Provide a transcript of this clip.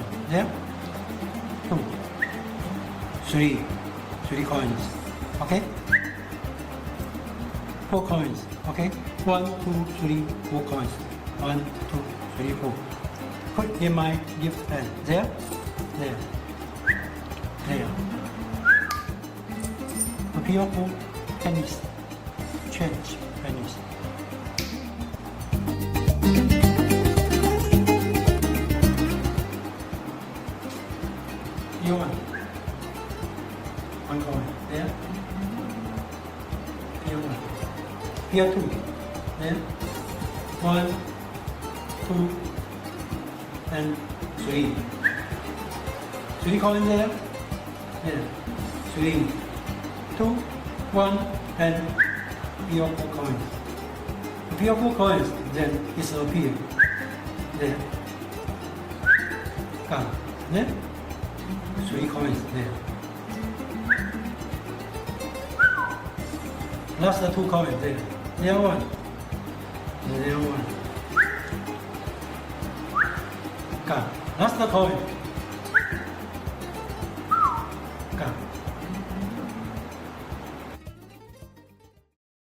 coin. There. 2, 3. 3 coins. Okay? 4 coins. Okay? 1, 2, 3, 4 coins. 1, 2, 3, 4. Put in my gift pen. There. There. There. Appeal for pennies. Change pennies. You want 1 coin. There. Here 1. Here 2. There. 1, 2, and 3. 3 coins there. There. 3, 2, 1, and your 4 coins. If you have 4 coins, then it's appear. There. Come. There. 3 coins there. Last 2 coins there. There 1. There 1. Come. Last coin.